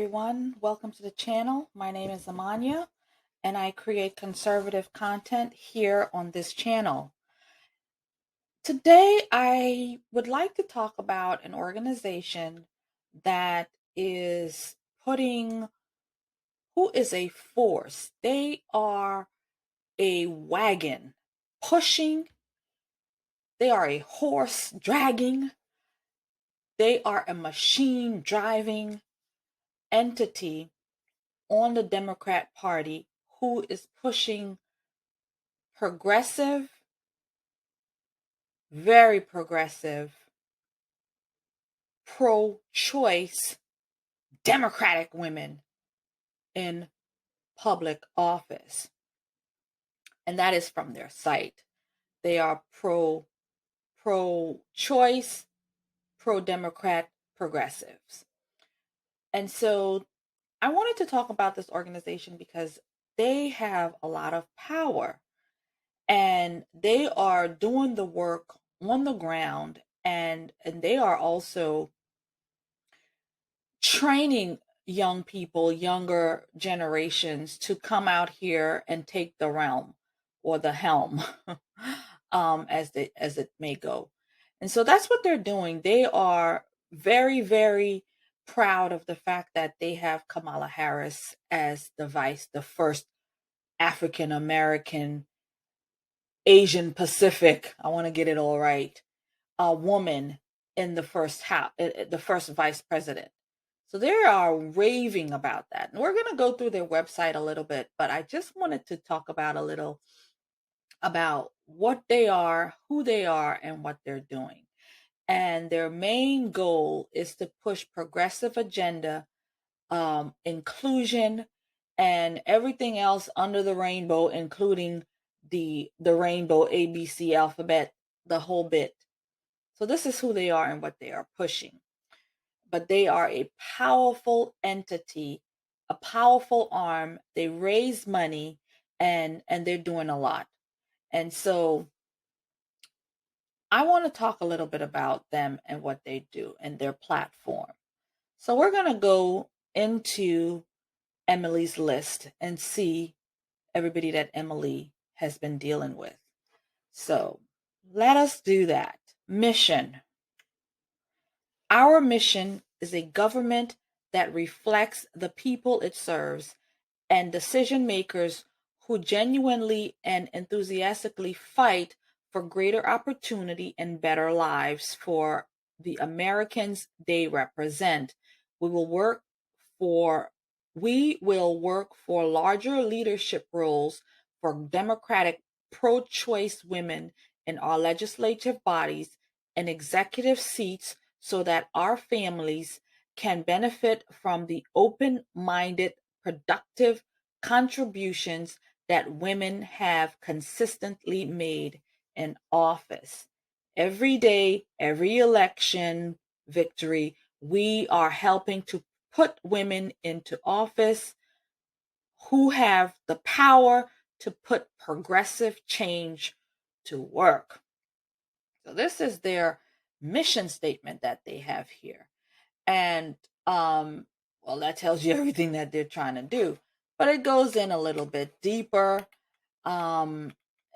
everyone. Welcome to the channel. My name is Amanya, and I create conservative content here on this channel. Today, I would like to talk about an organization that is who is a force. They are a wagon pushing, they are a horse dragging, they are a machine driving entity on the Democrat Party who is pushing progressive, very progressive, pro choice Democratic women in public office. And that is from their site. They are pro choice, pro Democrat progressives. And so I wanted to talk about this organization because they have a lot of power and they are doing the work on the ground, and they are also training young people, younger generations, to come out here and take the realm or the helm, as it may go. And so that's what they're doing. They are very, very proud of the fact that they have Kamala Harris as the first African American, Asian Pacific, I want to get it all right, a woman in the first house, the first vice president. So they are raving about that. And we're going to go through their website a little bit, but I just wanted to talk about a little about what they are, who they are, and what they're doing. And their main goal is to push progressive agenda, inclusion, and everything else under the rainbow, including the rainbow ABC alphabet, the whole bit. So this is who they are and what they are pushing. But they are a powerful entity, a powerful arm. They raise money, and they're doing a lot. And so I want to talk a little bit about them and what they do and their platform. So we're going to go into Emily's list and see everybody that Emily has been dealing with. So let us do that. Mission. Our mission is a government that reflects the people it serves and decision makers who genuinely and enthusiastically fight for greater opportunity and better lives for the Americans they represent. We will work for larger leadership roles for Democratic pro-choice women in our legislative bodies and executive seats so that our families can benefit from the open-minded, productive contributions that women have consistently made in office. Every day, every election victory, we are helping to put women into office who have the power to put progressive change to work. So this is their mission statement that they have here. And well, that tells you everything that they're trying to do. But it goes in a little bit deeper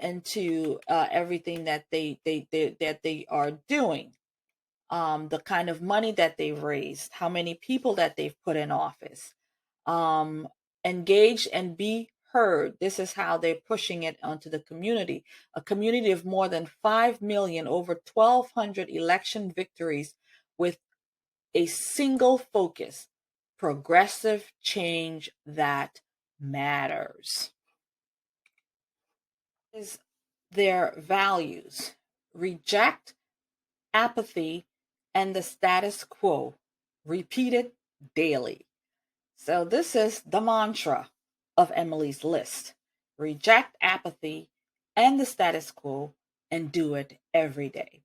into everything that they are doing. The kind of money that they've raised, how many people that they've put in office. Engage and be heard. This is how they're pushing it onto the community. A community of more than 5 million, over 1,200 election victories with a single focus: progressive change that matters. Is their values: reject apathy and the status quo, repeated daily. So this is the mantra of Emily's list: reject apathy and the status quo, and do it every day.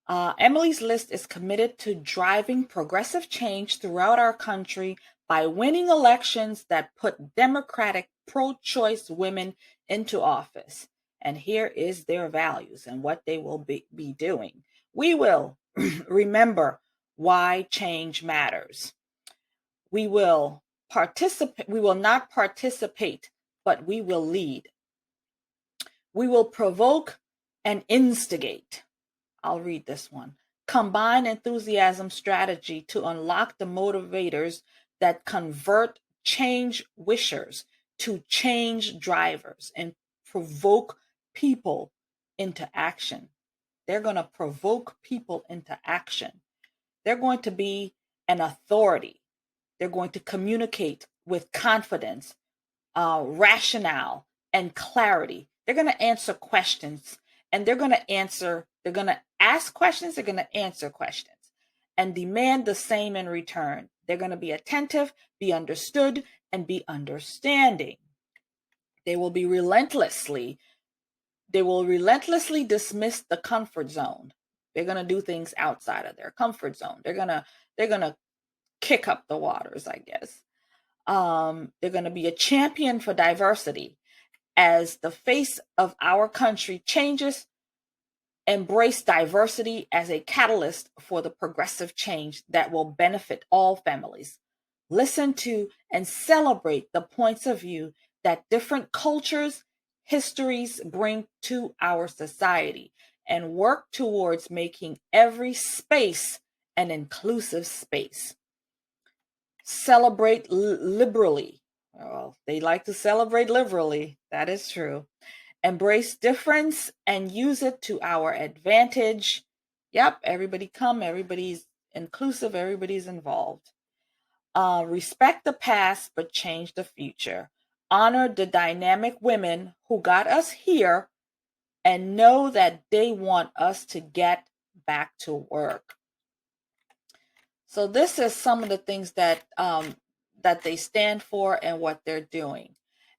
Emily's list is committed to driving progressive change throughout our country by winning elections that put Democratic pro-choice women into office. And here is their values and what they will be doing. We will remember why change matters. We will participate. We will not participate, but we will lead. We will provoke and instigate. I'll read this one. Combine enthusiasm strategy to unlock the motivators that convert change wishers to change drivers and provoke people into action. They're going to provoke people into action. They're going to be an authority. They're going to communicate with confidence, rationale, and clarity. They're going to answer questions, and they're going to ask questions, they're going to answer questions, and demand the same in return. They're going to be attentive, be understood, and be understanding. They will relentlessly dismiss the comfort zone. They're going to do things outside of their comfort zone. They're going to kick up the waters, I guess. They're going to be a champion for diversity. As the face of our country changes, embrace diversity as a catalyst for the progressive change that will benefit all families. Listen to and celebrate the points of view that different cultures, histories bring to our society, and work towards making every space an inclusive space. Celebrate liberally. Well, they like to celebrate liberally. That is true. Embrace difference and use it to our advantage. Yep, everybody come, everybody's inclusive, everybody's involved. Respect the past, but change the future. Honor the dynamic women who got us here and know that they want us to get back to work. So this is some of the things that that they stand for and what they're doing.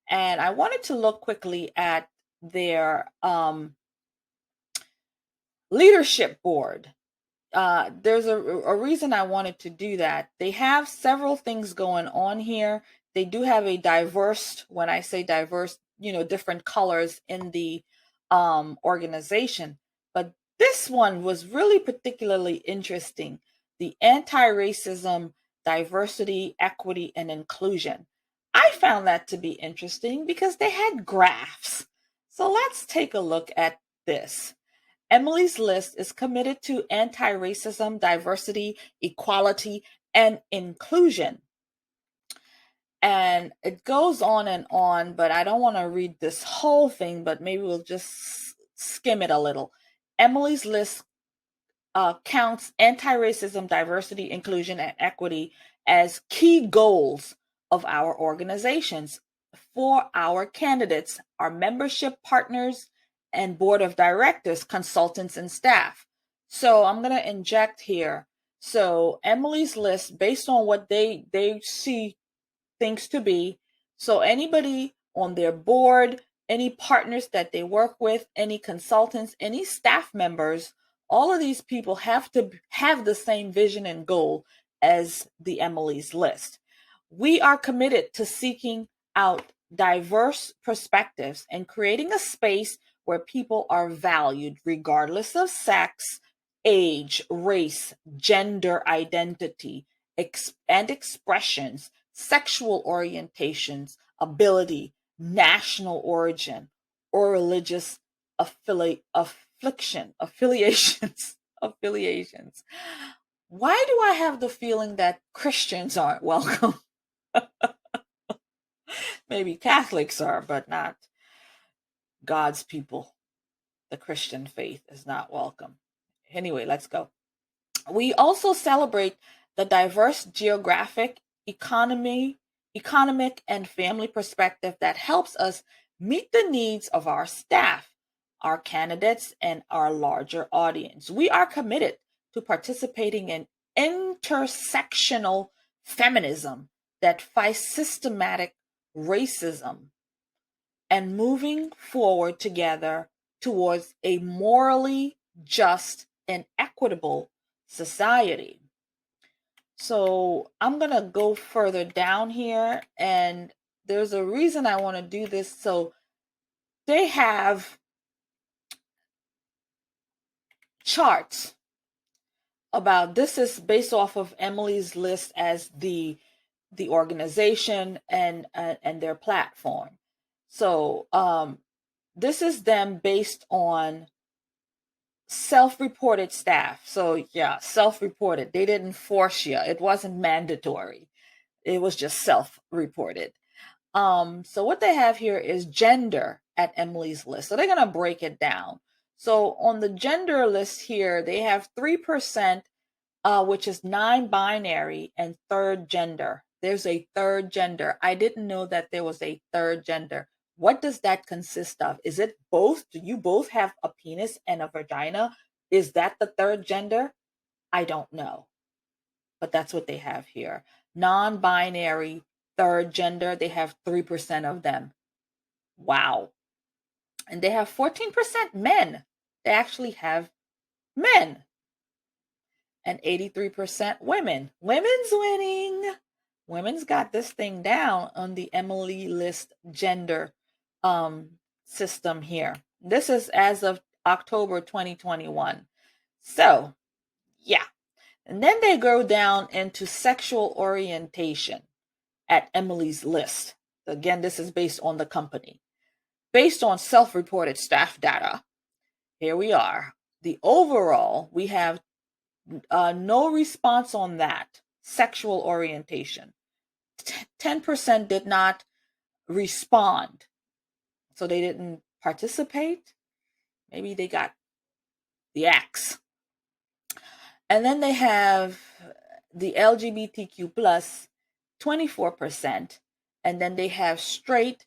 And I wanted to look quickly at their leadership board. There's a reason I wanted to do that. They have several things going on here. They do have a diverse, when I say diverse, different colors in the organization. But this one was really particularly interesting. The anti-racism, diversity, equity, and inclusion. I found that to be interesting because they had graphs. So let's take a look at this. Emily's List is committed to anti-racism, diversity, equality, and inclusion. And it goes on, but I don't want to read this whole thing, but maybe we'll just skim it a little. Emily's List counts anti-racism, diversity, inclusion, and equity as key goals of our organizations. For our candidates, our membership partners, and board of directors, consultants, and staff. So I'm going to inject here. So Emily's List, based on what they see things to be. So anybody on their board, any partners that they work with, any consultants, any staff members, all of these people have to have the same vision and goal as the Emily's List. We are committed to seeking out diverse perspectives and creating a space where people are valued regardless of sex, age, race, gender identity, and expressions, sexual orientations, ability, national origin, or religious affiliations. Why do I have the feeling that Christians aren't welcome? Maybe Catholics are, but not God's people. The Christian faith is not welcome. Anyway, let's go. We also celebrate the diverse geographic, economic, and family perspective that helps us meet the needs of our staff, our candidates, and our larger audience. We are committed to participating in intersectional feminism that fights systematic racism and moving forward together towards a morally just and equitable society. So I'm going to go further down here, and there's a reason I want to do this. So they have charts about, this is based off of Emily's List as the the organization and their platform. So this is them based on self-reported staff. So yeah, self-reported. They didn't force you. It wasn't mandatory. It was just self-reported. So what they have here is gender at Emily's List. So they're going to break it down. So on the gender list here, they have 3%, which is non-binary and third gender. There's a third gender. I didn't know that there was a third gender. What does that consist of? Is it both? Do you both have a penis and a vagina? Is that the third gender? I don't know. But that's what they have here. Non-binary, third gender, they have 3% of them. Wow. And they have 14% men. They actually have men. And 83% women. Women's winning. Women's got this thing down on the Emily List gender system here. This is as of October 2021. So, yeah. And then they go down into sexual orientation at Emily's List. Again, this is based on the company. Based on self-reported staff data, here we are. The overall, we have no response on that. Sexual orientation. 10% did not respond. So they didn't participate. Maybe they got the axe. And then they have the LGBTQ plus, 24%. And then they have straight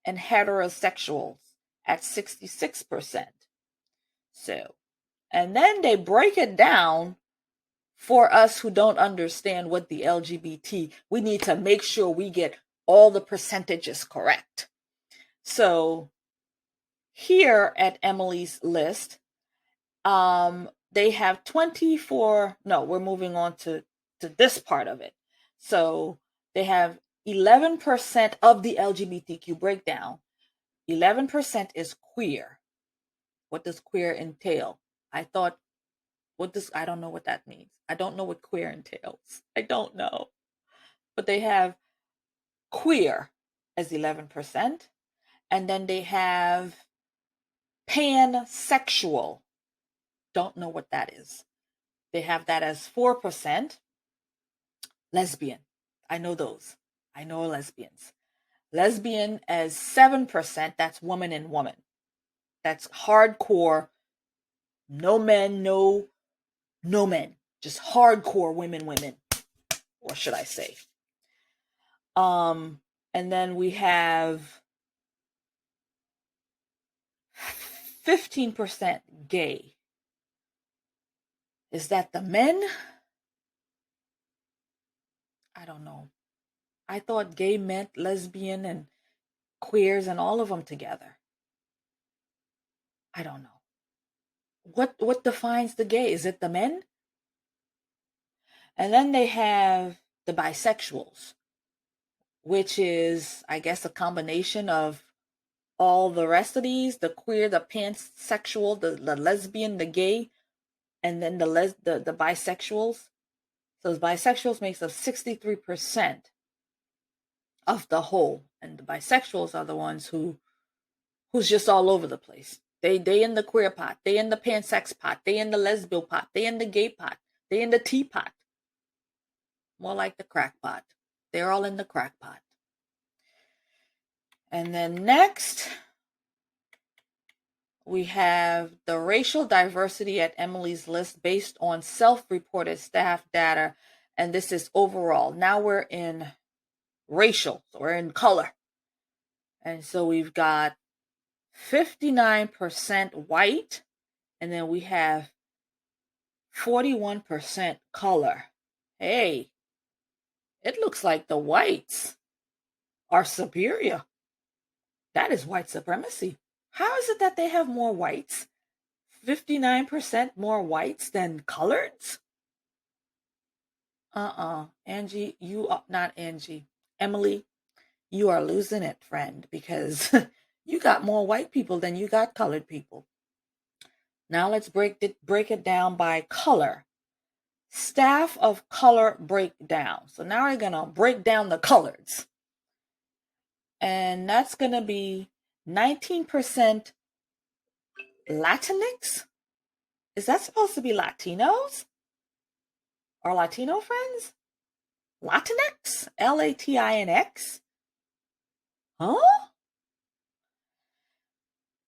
and heterosexuals at 66%. So, and then they break it down for us who don't understand what the LGBT, we need to make sure we get all the percentages correct. So here at Emily's List, they have 24, no, we're moving on to this part of it. So they have 11% of the LGBTQ breakdown. 11% is queer. What does queer entail? I don't know what that means. I don't know what queer entails. I don't know. But they have queer as 11%. And then they have pansexual. Don't know what that is. They have that as 4%. Lesbian. I know those. I know lesbians. Lesbian as 7%. That's woman and woman. That's hardcore. No men, no men. Just hardcore women. Or should I say? And then we have 15% gay. Is that the men? I don't know. I thought gay meant lesbian and queers and all of them together. I don't know. What defines the gay? Is it the men? And then they have the bisexuals, which is, I guess, a combination of all the rest of these, the queer, the pansexual, the lesbian, the gay, and then the bisexuals. So the bisexuals makes up 63% of the whole. And the bisexuals are the ones who's just all over the place. They in the queer pot, they in the pansex pot, they in the lesbian pot, they in the gay pot, they in the teapot. More like the crack pot. They're all in the crack pot. And then next, we have the racial diversity at Emily's List based on self-reported staff data. And this is overall. Now we're in racial, so we're in color. And so we've got 59% white, and then we have 41% color. Hey, it looks like the whites are superior. That is white supremacy. How is it that they have more whites? 59% more whites than coloreds? Angie, you are not Angie. Emily, you are losing it, friend, because you got more white people than you got colored people. Now let's break it down by color. staff of color breakdown. So now we're going to break down the colors. And that's going to be 19% Latinx. Is that supposed to be Latinos? Our Latino friends? Latinx? Latinx? Huh?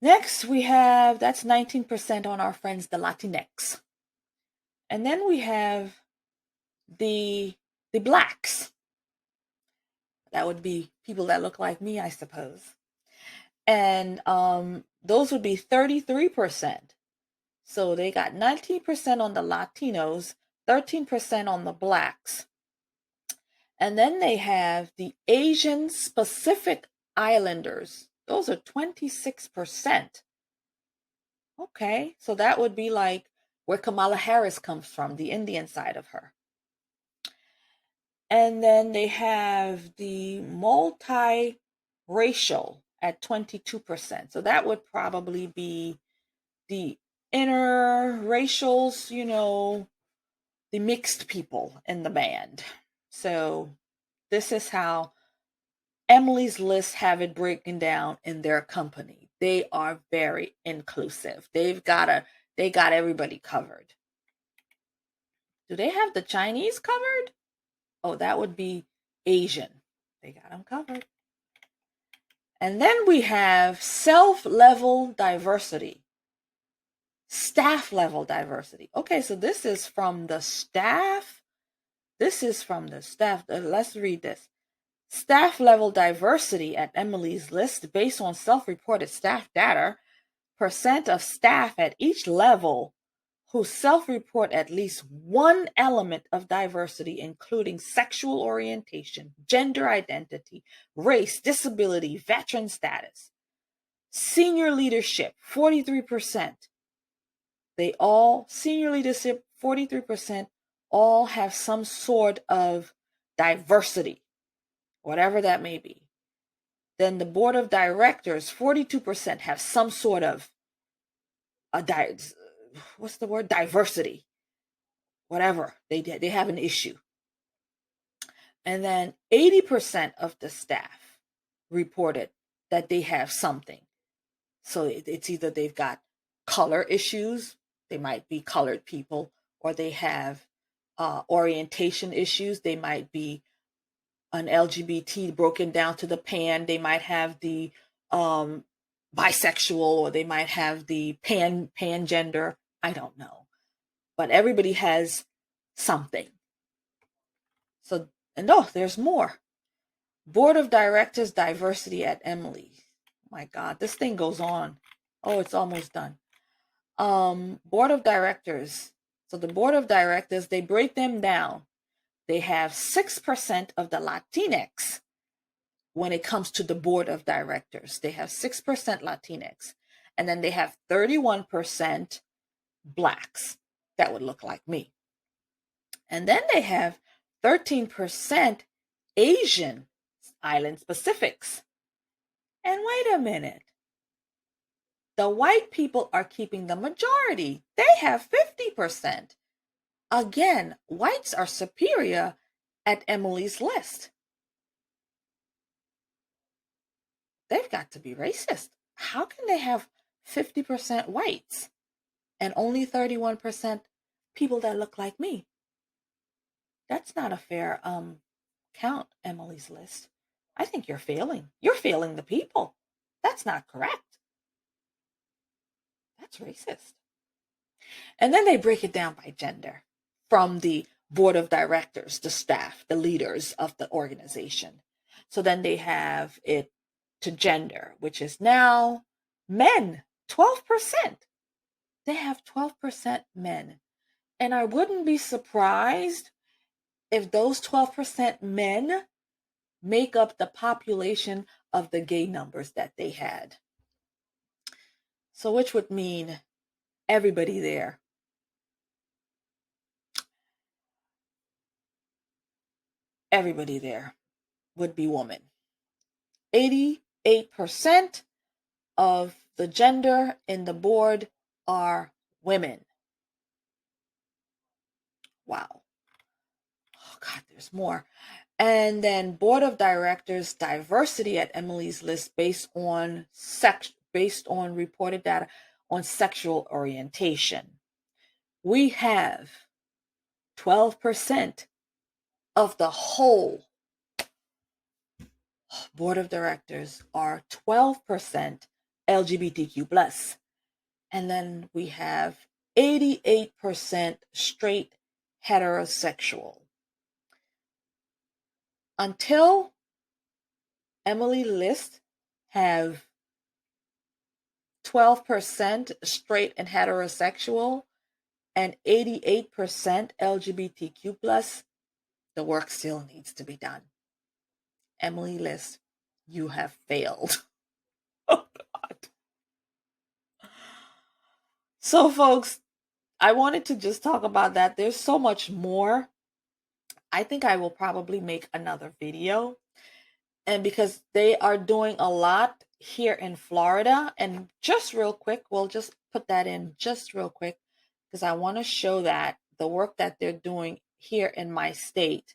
Next, we have, that's 19% on our friends, the Latinx. And then we have the blacks. That would be people that look like me, I suppose. And those would be 33%. So they got 19% on the Latinos, 13% on the blacks. And then they have the Asian Pacific Islanders. Those are 26%. Okay, so that would be like where Kamala Harris comes from, the Indian side of her. And then they have the multiracial at 22%. So that would probably be the interracials, the mixed people in the band. So this is how Emily's List have it breaking down in their company. They are very inclusive. They got everybody covered. Do they have the Chinese covered? Oh, that would be Asian. They got them covered. And then we have self-level diversity. Staff level diversity. Okay, so this is from the staff. This is from the staff. Let's read this. Staff level diversity at Emily's List based on self-reported staff data, percent of staff at each level who self-report at least one element of diversity, including sexual orientation, gender identity, race, disability, veteran status. Senior leadership, 43%. They all, senior leadership, 43%, all have some sort of diversity, whatever that may be. Then the board of directors, 42% have some sort of diversity, whatever they have an issue. And then 80% of the staff reported that they have something. So it's either they've got color issues, they might be colored people, or they have orientation issues. They might be an LGBT broken down to the pan. They might have the bisexual, or they might have the pangender. I don't know. But everybody has something. So, and there's more. Board of Directors diversity at Emily. My God, this thing goes on. Oh, it's almost done. Board of Directors. So the Board of Directors, they break them down. They have 6% of the Latinx when it comes to the Board of Directors. They have 6% Latinx. And then they have 31% blacks. That would look like me. And then they have 13% Asian Island Pacifics. And wait a minute. The white people are keeping the majority. They have 50%. Again, whites are superior at Emily's List. They've got to be racist. How can they have 50% whites and only 31% people that look like me? That's not a fair count, Emily's List. I think you're failing. You're failing the people. That's not correct. That's racist. And then they break it down by gender from the board of directors, the staff, the leaders of the organization. So then they have it to gender, which is now men, 12%. They have 12% men. And I wouldn't be surprised if those 12% men make up the population of the gay numbers that they had. So which would mean everybody there. Everybody there would be women. 88% of the gender in the board are women. Wow. Oh God, there's more. And then board of directors diversity at Emily's List based on reported data on sexual orientation. We have 12% of the whole board of directors are 12% LGBTQ plus. And then we have 88% straight heterosexual. Until Emily List have 12% straight and heterosexual and 88% LGBTQ plus, the work still needs to be done. Emily List, you have failed. Oh God. So folks, I wanted to just talk about that. There's so much more. I think I will probably make another video. And because they are doing a lot here in Florida, and just real quick, we'll just put that in just real quick because I want to show that the work that they're doing here in my state.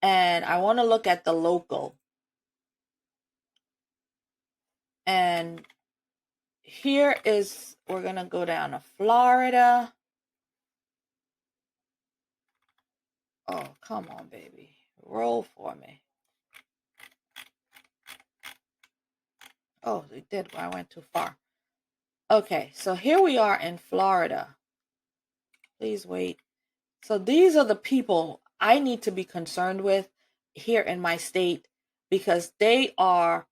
And I want to look at the local. And here is, we're going to go down to Florida. Oh, come on, baby. Roll for me. Oh, it did. I went too far. Okay, so here we are in Florida. Please wait. So these are the people I need to be concerned with here in my state because they are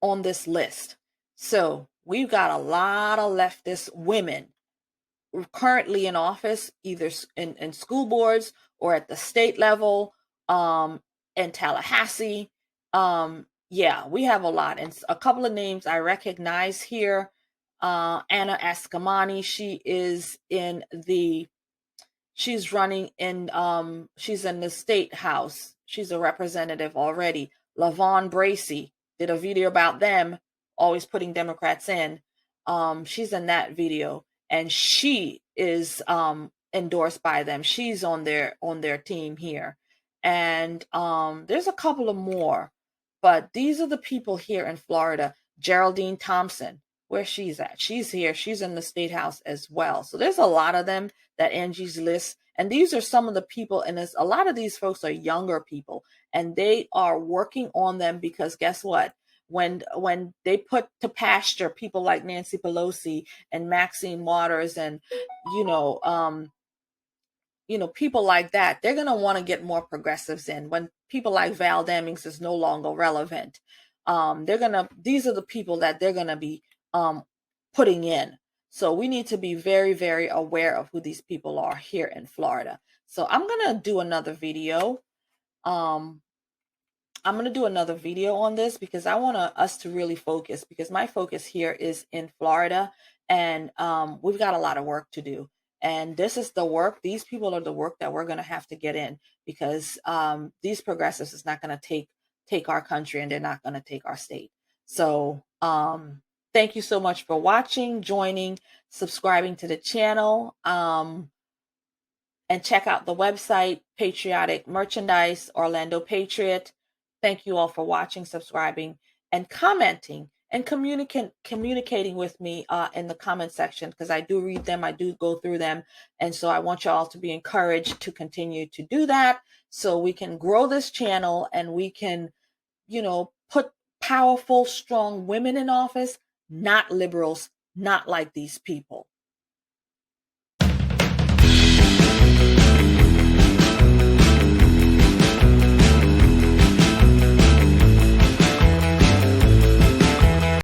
on this list. So we've got a lot of leftist women currently in office, either in school boards or at the state level, in Tallahassee. Yeah, we have a lot. And a couple of names I recognize here. Anna Askamani, she's running in, she's in the state house. She's a representative already. LaVon Bracey did a video about them, always putting Democrats in. She's in that video, and she is endorsed by them. She's on their team here. And there's a couple of more, but these are the people here in Florida. Geraldine Thompson, where she's at. She's here. She's in the state house as well. So there's a lot of them that Angie's List. And these are some of the people, and a lot of these folks are younger people, and they are working on them because guess what? When they put to pasture people like Nancy Pelosi and Maxine Waters and people like that, they're going to want to get more progressives in. When people like Val Demings is no longer relevant, these are the people that they're going to be putting in. So we need to be very, very aware of who these people are here in Florida. So I'm going to do another video. I'm going to do another video on this because I want us to really focus, because my focus here is in Florida, and we've got a lot of work to do. And this is the work, these people are the work that we're going to have to get in, because these progressives is not going to take our country, and they're not going to take our state. So thank you so much for watching, joining, subscribing to the channel. And check out the website, Patriotic Merchandise, Orlando Patriot. Thank you all for watching, subscribing, and commenting, and communicating with me in the comment section, because I do read them, I do go through them, and so I want you all to be encouraged to continue to do that so we can grow this channel and we can, put powerful, strong women in office, not liberals, not like these people.